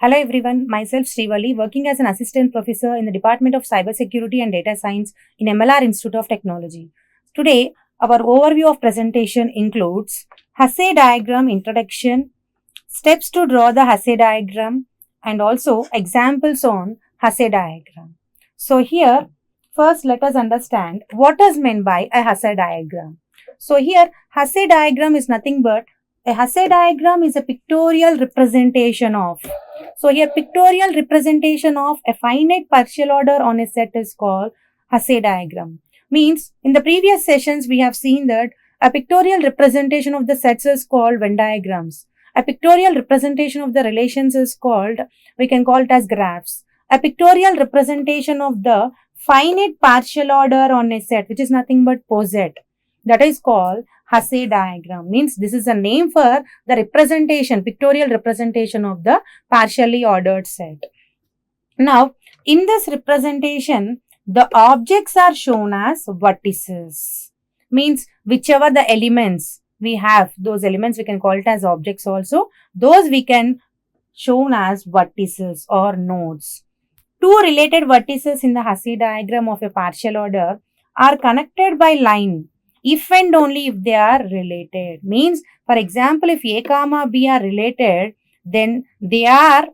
Hello everyone, myself Srivalli, working as an assistant professor in the Department of Cybersecurity and Data Science in MLR Institute of Technology. Today, our overview of presentation includes Hasse diagram introduction, steps to draw the Hasse diagram, and also examples on Hasse diagram. So here, first let us understand what is meant by a Hasse diagram. So here, Hasse diagram is nothing but a Hasse diagram is a pictorial representation of. So here pictorial representation of a finite partial order on a set is called Hasse diagram. Means in the previous sessions we have seen that a pictorial representation of the sets is called Venn diagrams. A pictorial representation of the relations is called, we can call it as graphs. A pictorial representation of the finite partial order on a set, which is nothing but poset, that is called Hasse diagram. Means this is a name for the representation, pictorial representation of the partially ordered set. Now, in this representation, the objects are shown as vertices. Means whichever the elements we have, those elements we can call it as objects also. Those we can shown as vertices or nodes. Two related vertices in the Hasse diagram of a partial order are connected by line if and only if they are related. Means, for example, if A comma B are related, then they are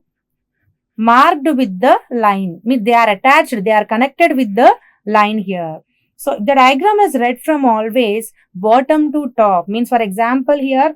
marked with the line. Means they are attached, they are connected with the line here. So, the diagram is read from always bottom to top. Means, for example, here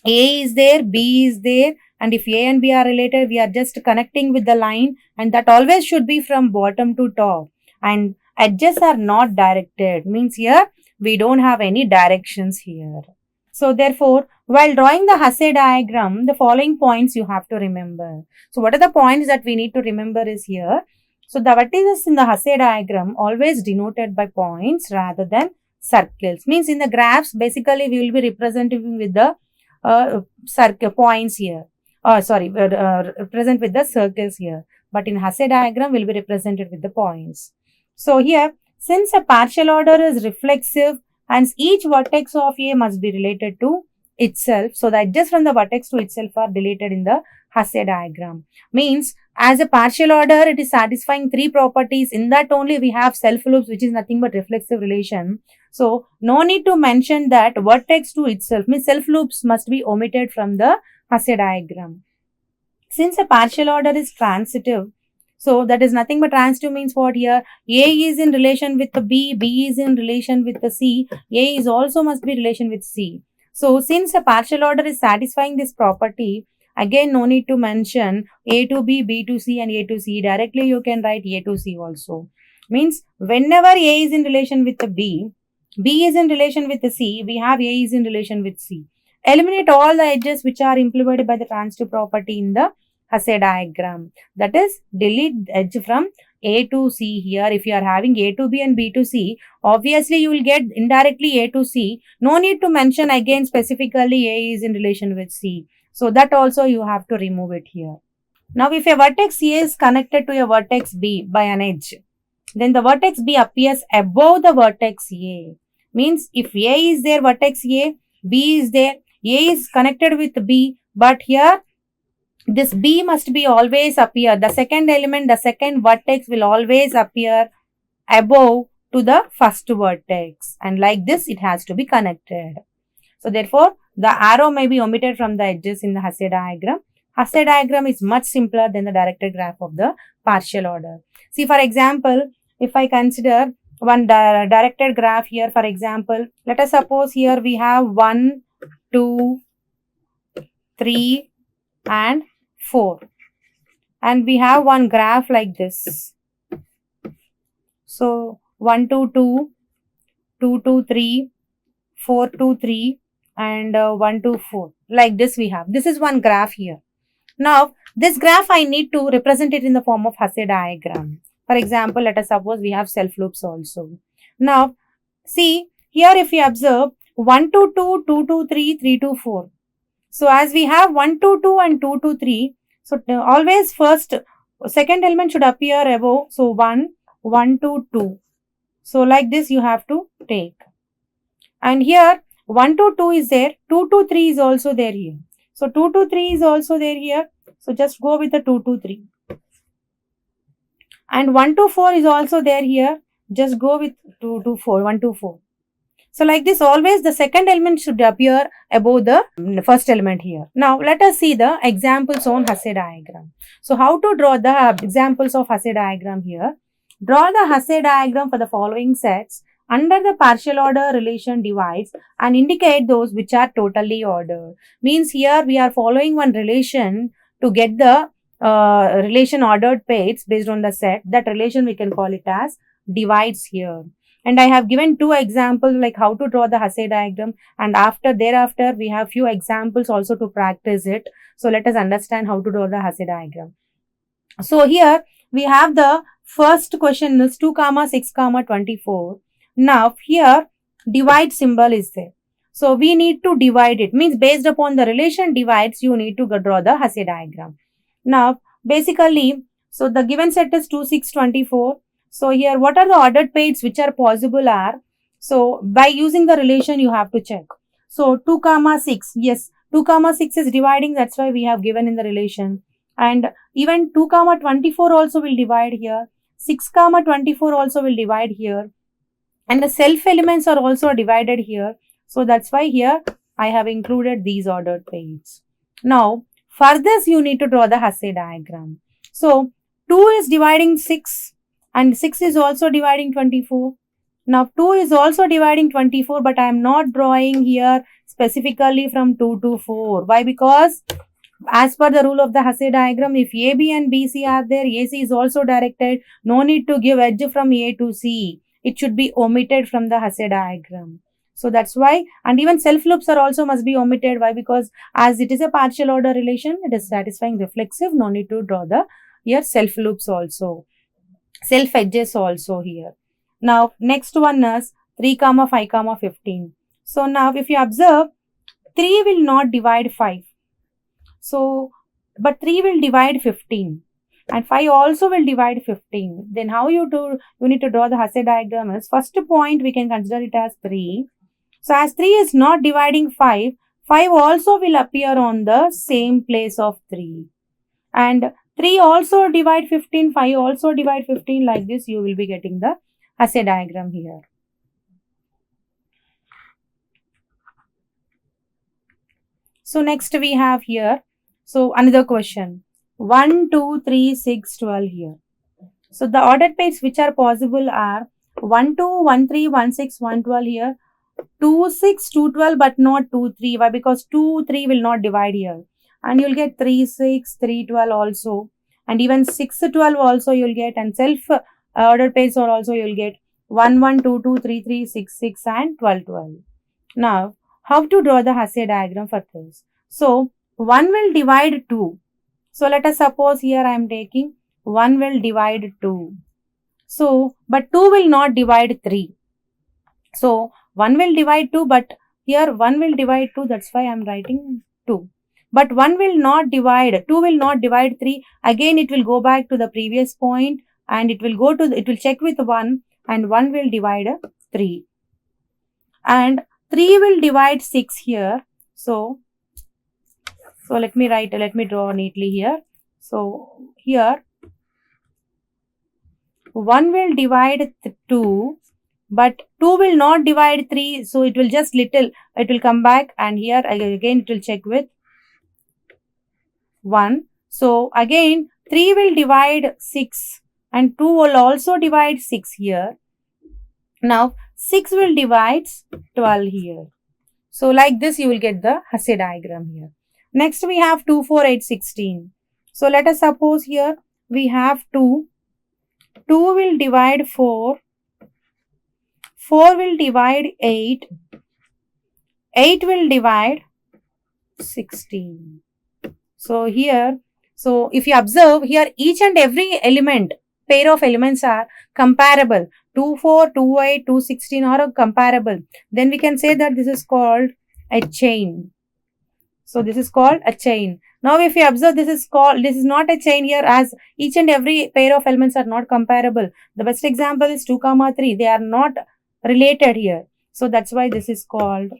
A is there, B is there, and if A and B are related, we are just connecting with the line, and that always should be from bottom to top. And edges are not directed. Means here, we don't have any directions here. So therefore, while drawing the Hasse diagram, the following points you have to remember. So what are the points that we need to remember is here. So the vertices in the Hasse diagram always denoted by points rather than circles. Means in the graphs, basically we will be representing with the circle points here. Represent with the circles here. But in Hasse diagram will be represented with the points. So here, since a partial order is reflexive and each vertex of A must be related to itself, so the edges from the vertex to itself are deleted in the Hasse diagram. Means as a partial order, it is satisfying three properties. In that only we have self loops, which is nothing but reflexive relation. So no need to mention that vertex to itself. Means self loops must be omitted from the Hasse diagram. Since a partial order is transitive, so that is nothing but transitive means what here? A is in relation with the B, B is in relation with the C, A is also must be relation with C. So since a partial order is satisfying this property, again no need to mention A to B, B to C and A to C. Directly you can write A to C also. Means whenever A is in relation with the B, B is in relation with the C, we have A is in relation with C. Eliminate all the edges which are implemented by the transitive property in the Hasse diagram. That is, delete the edge from A to C here. If you are having A to B and B to C, obviously you will get indirectly A to C. No need to mention again specifically A is in relation with C. So that also you have to remove it here. Now if a vertex A is connected to a vertex B by an edge, then the vertex B appears above the vertex A. Means if A is there, vertex A, B is there, A is connected with B, but here this B must be always appear. The second element, the second vertex will always appear above to the first vertex. And like this, it has to be connected. So therefore, the arrow may be omitted from the edges in the Hasse diagram. Hasse diagram is much simpler than the directed graph of the partial order. See, for example, if I consider one directed graph here, for example, let us suppose here we have 1, 2, 3 and 4, and we have one graph like this. So 1 to 2, 2 to 3, 4 to 3 and 1 to 4. Like this we have. This is one graph here. Now this graph I need to represent it in the form of Hasse diagram. For example, let us suppose we have self loops also. Now see here, if you observe 1 to 2, 2 to 3, 3 to 4. So as we have 1 to 2 and 2 to 3, so always second element should appear above. So 1, 1 to 2. So like this you have to take. And here 1 to 2 is there, 2 to 3 is also there here. So 2 to 3 is also there here. So just go with the 2, 2, 3. And 1 to 4 is also there here. Just go with 2 to 4, 1 to 4. So like this, always the second element should appear above the first element here. Now let us see the examples on Hasse diagram. So how to draw the examples of Hasse diagram here? Draw the Hasse diagram for the following sets under the partial order relation divides and indicate those which are totally ordered. Means here we are following one relation to get the relation ordered pairs based on the set. That relation we can call it as divides here. And I have given two examples like how to draw the Hasse diagram, and thereafter we have few examples also to practice it. So let us understand how to draw the Hasse diagram. So here we have the first question is 2, 6, 24. Now here divide symbol is there. So we need to divide it. Means based upon the relation divides, you need to draw the Hasse diagram. Now basically, so the given set is 2, 6, 24. So here what are the ordered pairs which are possible are, so by using the relation you have to check. So 2, 6, yes, 2, 6 is dividing, that's why we have given in the relation. And even 2, 24 also will divide here. 6, 24 also will divide here. And the self elements are also divided here. So that's why here I have included these ordered pairs. Now for this you need to draw the Hasse diagram. So 2 is dividing 6. And 6 is also dividing 24. Now 2 is also dividing 24, but I am not drawing here specifically from 2 to 4. Why? Because as per the rule of the Hasse diagram, if AB and BC are there, AC is also directed. No need to give edge from A to C. It should be omitted from the Hasse diagram. So that's why, and even self loops are also must be omitted. Why? Because as it is a partial order relation, it is satisfying reflexive. No need to draw the here self loops also. Self edges also here. Now next one is 3, 5, 15. So now if you observe, 3 will not divide 5. So but 3 will divide 15 and 5 also will divide 15. Then how you need to draw the Hasse diagram is, first point we can consider it as 3. So as 3 is not dividing 5, 5 also will appear on the same place of 3. And 3 also divide 15, 5 also divide 15, like this you will be getting the Hasse diagram here. So next we have here, so another question, 1, 2, 3, 6, 12 here. So the ordered pairs which are possible are 1, 2, 1, 3, 1, 6, 1, 12 here, 2, 6, 2, 12 but not 2, 3. Why? Because 2, 3 will not divide here. And you'll get 3, 6, 3, 12 also. And even 6, 12 also you'll get. And self ordered pairs or also you'll get 1, 1, 2, 2, 3, 3, 6, 6 and 12, 12. Now, how to draw the Hasse diagram for this? So, 1 will divide 2. So, let us suppose here I am taking 1 will divide 2. So, but 2 will not divide 3. So, 1 will divide 2, but here 1 will divide 2, that's why I am writing 2. But 1 will not divide, 2 will not divide 3. Again, it will go back to the previous point and it will check with 1 and 1 will divide 3. And 3 will divide 6 here. So let me draw neatly here. So, here 1 will divide 2. But 2 will not divide 3, so it will just it will come back and here again it will check with 1. So again 3 will divide 6 and 2 will also divide 6 here. Now 6 will divide 12 here. So like this you will get the Hasse diagram here. Next we have 2, 4, 8, 16. So let us suppose here we have 2. 2 will divide 4. 4 will divide 8. 8 will divide 16. So here, so if you observe here, each and every element, pair of elements are comparable. 2, 4, 2, 8, 2, 16 are comparable. Then we can say that this is called a chain. So this is called a chain. Now if you observe, this is not a chain here, as each and every pair of elements are not comparable. The best example is 2, 3. They are not related here. So that's why this is called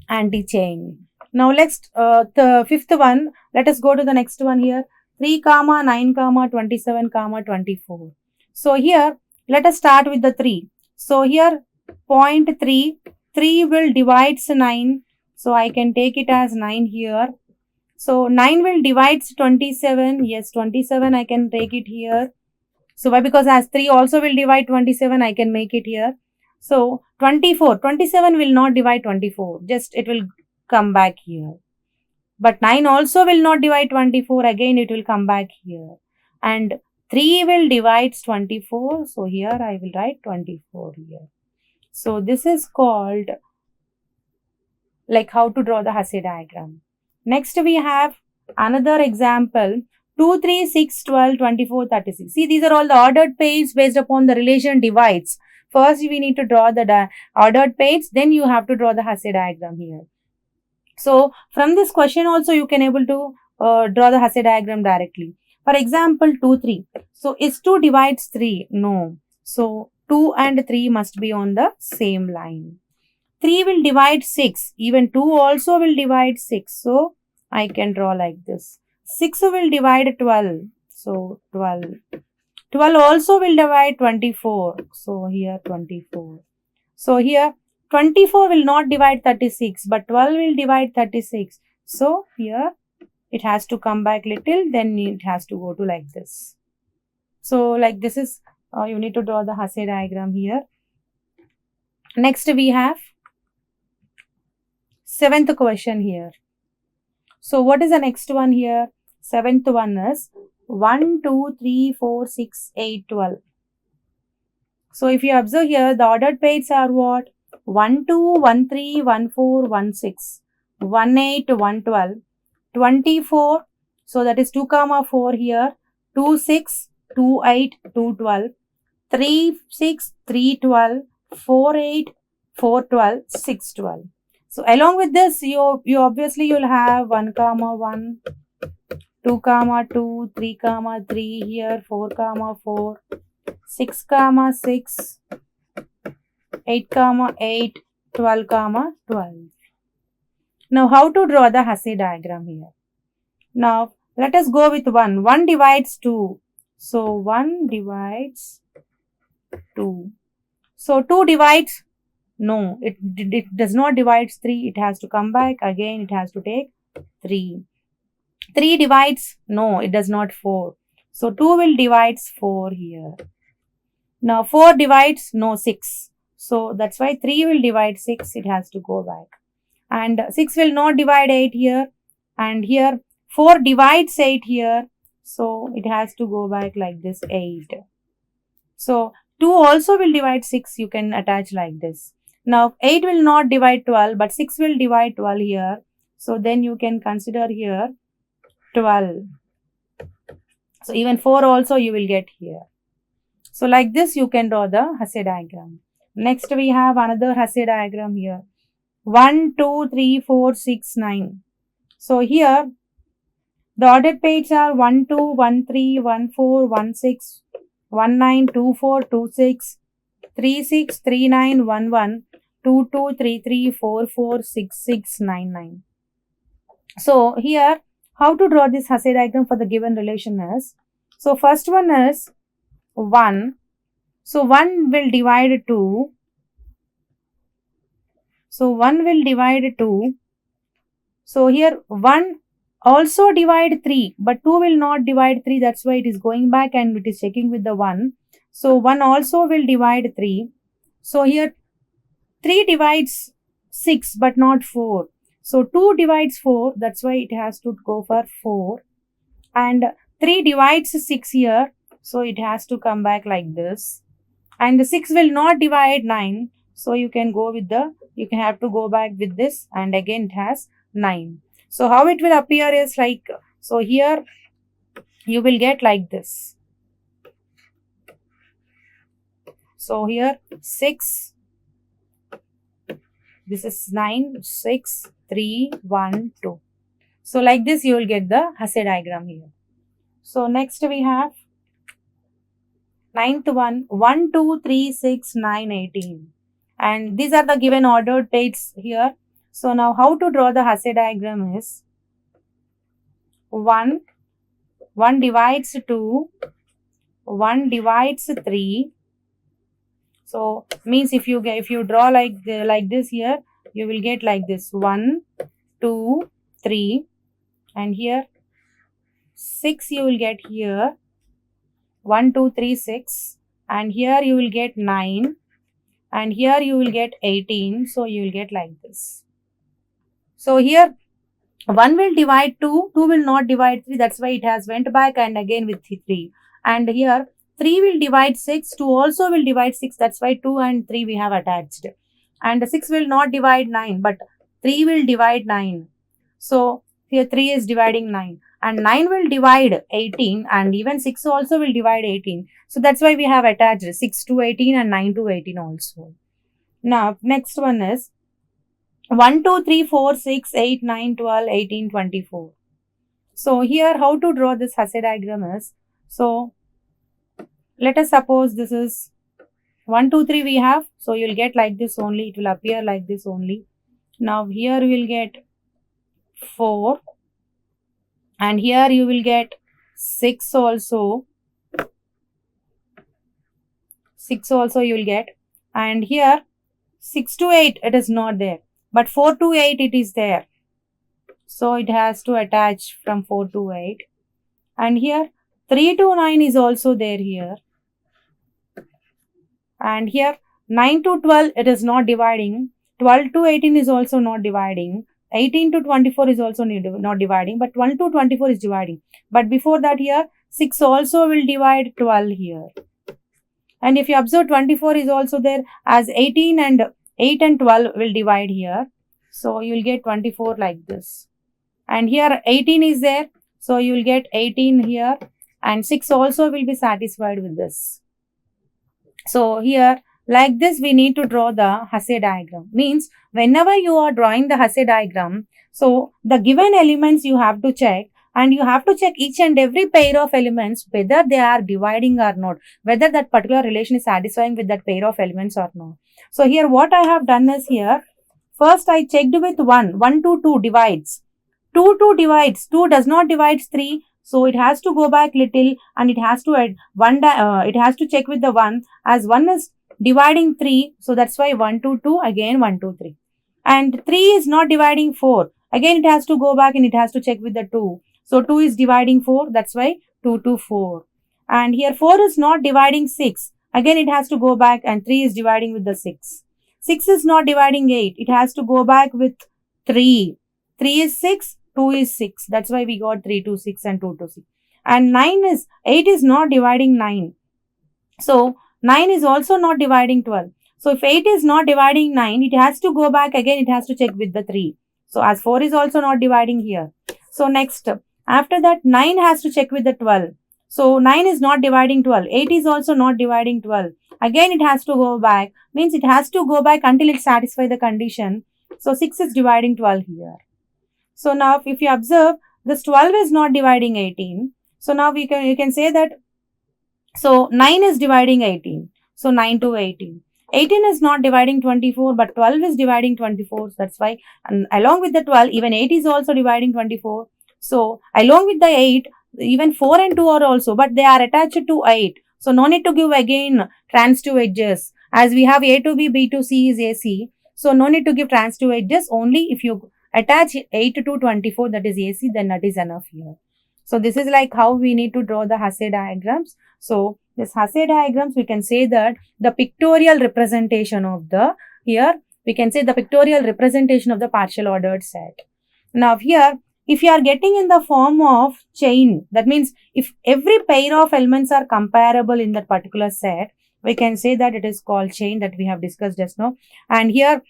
anti-chain. Now next, the fifth one, let us go to the next one here. 3, 9, 27, 24. So here, let us start with the 3. So here, point 3, 3 will divides 9. So I can take it as 9 here. So 9 will divides 27. Yes, 27 I can take it here. So why? Because as 3 also will divide 27, I can make it here. So 24, 27 will not divide 24. Just it will come back here. But 9 also will not divide 24. Again, it will come back here. And 3 will divide 24. So here I will write 24 here. So this is called like how to draw the Hasse diagram. Next we have another example. 2, 3, 6, 12, 24, 36. See, these are all the ordered pairs based upon the relation divides. First, we need to draw the ordered pairs. Then you have to draw the Hasse diagram here. So, from this question also, you can able to draw the Hasse diagram directly. For example, 2, 3. So, is 2 divides 3? No. So, 2 and 3 must be on the same line. 3 will divide 6. Even 2 also will divide 6. So, I can draw like this. 6 will divide 12. So, 12. 12 also will divide 24. So, here 24. So, here 24 will not divide 36. But 12 will divide 36. So, here it has to come back little. Then it has to go to like this. So, like this is, you need to draw the Hasse diagram here. Next we have 7th question here. So, what is the next one here? 7th one is 1, 2, 3, 4, 6, 8, 12. So, if you observe here, the ordered pairs are what? 1, 2, 1, 3, 1, 4, 1, 6, 1, 8, 1, 12, 24. So, that is 2, 4 here, 2, 6, 2, 8, 2, 12, 3, 6, 3, 12, 4, 8, 4, 12, 6, 12. So, along with this, you obviously you'll have 1, 1, 2, 2, 3, 3 here, 4, 4, 6, 6, 8, 8, 12, 12. Now, how to draw the Hasse diagram here? Now, let us go with 1. 1 divides 2. So, 1 divides 2. So, 2 divides, no, it does not divide 3. It has to come back. Again, it has to take 3. 3 divides, no, it does not 4. So, 2 will divides 4 here. Now, 4 divides, no, 6. So, that's why 3 will divide 6. It has to go back. And 6 will not divide 8 here. And here, 4 divides 8 here. So, it has to go back like this, 8. So, 2 also will divide 6. You can attach like this. Now, 8 will not divide 12, but 6 will divide 12 here. So, then you can consider here 12. So, even 4 also you will get here. So, like this you can draw the Hasse diagram. Next, we have another Hasse diagram here. 1, 2, 3, 4, 6, 9. So, here the ordered pairs are 1, 2, 1, 3, 1, 4, 1, 6, 1, 9, 2, 4, 2, 6, 3, 6, 3, 9, 1, 1, 2, 2, 3, 3, 4, 4, 6, 6, 9, 9. So, here how to draw this Hasse diagram for the given relation is, so first one is 1. So, 1 will divide 2. So, 1 will divide 2. So, here 1 also divide 3, but 2 will not divide 3. That's why it is going back and it is checking with the 1. So, 1 also will divide 3. So, here 3 divides 6, but not 4. So, 2 divides 4. That's why it has to go for 4. And 3 divides 6 here. So, it has to come back like this. And 6 will not divide 9. So, you can go with you can have to go back with this. And again, it has 9. So, how it will appear is like, so here you will get like this. So, here 6, this is 9, 6, 3, 1, 2. So, like this you will get the Hasse diagram here. So, next we have 9th one, 1, 2, 3, 6, 9, 18. And these are the given ordered pairs here. So now how to draw the Hasse diagram is 1 divides 2, 1 divides 3. So means if you draw like this here, you will get like this 1, 2, 3, and here 6 you will get here 1, 2, 3, 6, and here you will get 9, and here you will get 18. So you will get like this. So here 1 will divide 2, 2 will not divide 3, that's why it has went back and again with 3. And here 3 will divide 6, 2 also will divide 6, that's why 2 and 3 we have attached. And 6 will not divide 9, but 3 will divide 9. So here 3 is dividing 9. And 9 will divide 18, and even 6 also will divide 18. So that's why we have attached 6 to 18 and 9 to 18 also. Now next one is 1, 2, 3, 4, 6, 8, 9, 12, 18, 24. So here how to draw this Hasse diagram is, so let us suppose this is 1, 2, 3 we have, so you will get like this only, it will appear like this only. Now here you will get 4, and here you will get 6 also. 6 also you will get, and here 6 to 8 it is not there, but 4 to 8 it is there. So it has to attach from 4 to 8. And here 3 to 9 is also there here. And here 9 to 12 it is not dividing. 12 to 18 is also not dividing. 18 to 24 is also not dividing, but 1 to 24 is dividing. But before that here 6 also will divide 12 here. And if you observe 24 is also there, as 18 and 8 and 12 will divide here. So you will get 24 like this. And here 18 is there. So you will get 18 here. And 6 also will be satisfied with this. So here like this we need to draw the Hasse diagram. Means whenever you are drawing the Hasse diagram, so the given elements you have to check. And you have to check each and every pair of elements whether they are dividing or not, whether that particular relation is satisfying with that pair of elements or not. So here what I have done is here, first I checked with 1, 1 to 2 divides, 2 to divides, 2 does not divide 3, so it has to go back little and it has to add 1, it has to check with the 1, as 1 is dividing 3, so that's why 1 to 2, again 1 to 3. And 3 is not dividing 4, again it has to go back and it has to check with the 2. So 2 is dividing 4, that's why 2 to 4. And here 4 is not dividing 6. Again it has to go back, and 3 is dividing with the 6. 6 is not dividing 8. It has to go back with 3. 3 is 6, 2 is 6. That's why we got 3 to 6 and 2 to 6. And 8 is not dividing 9. So 9 is also not dividing 12. So if 8 is not dividing 9, it has to go back again. It has to check with the 3. So as 4 is also not dividing here. So next, after that 9 has to check with the 12. So 9 is not dividing 12. 8 is also not dividing 12. Again it has to go back. Means it has to go back until it satisfies the condition. So 6 is dividing 12 here. So now if you observe, this 12 is not dividing 18. So now you can say that, so 9 is dividing 18. So 9 to 18. 18 is not dividing 24, but 12 is dividing 24. So that's why, and along with the 12, even 8 is also dividing 24. So along with the 8, even 4 and 2 are also, but they are attached to 8. So no need to give again transitive edges. As we have A to B, B to C is AC. So no need to give transitive edges. Only if you attach 8 to 24, that is AC, then that is enough here. So this is like how we need to draw the Hasse diagrams. So this Hasse diagrams, we can say that the pictorial representation of the, here we can say the pictorial representation of the partial ordered set. Now here, if you are getting in the form of chain, that means if every pair of elements are comparable in that particular set, we can say that it is called chain, that we have discussed just now. And here,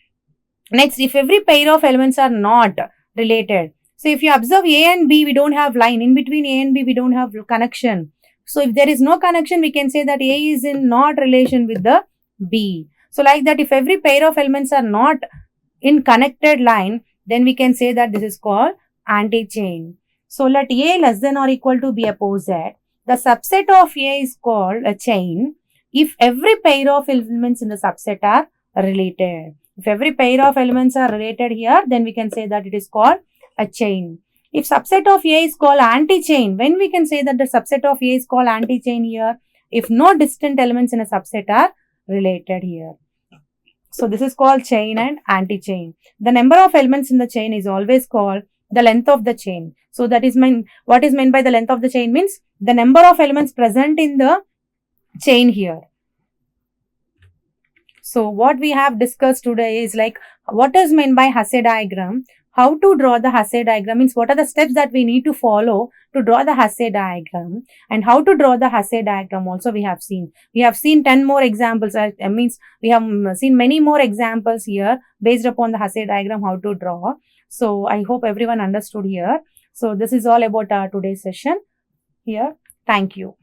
next, if every pair of elements are not related. So if you observe A and B, we don't have line. In between A and B, we don't have connection. So if there is no connection, we can say that A is in not relation with the B. So like that, if every pair of elements are not in connected line, then we can say that this is called anti-chain. So let A less than or equal to be opposite. The subset of A is called a chain if every pair of elements in the subset are related. If every pair of elements are related here, then we can say that it is called a chain. If subset of A is called anti-chain, when we can say that the subset of A is called anti-chain here? If no distant elements in a subset are related here. So this is called chain and anti-chain. The number of elements in the chain is always called the length of the chain. So that is what is meant by the length of the chain means the number of elements present in the chain here. So what we have discussed today is like what is meant by Hasse diagram, how to draw the Hasse diagram means what are the steps that we need to follow to draw the Hasse diagram, and how to draw the Hasse diagram also we have seen. We have seen 10 more examples, means we have seen many more examples here based upon the Hasse diagram how to draw. So I hope everyone understood here. So this is all about our today's session here. Thank you.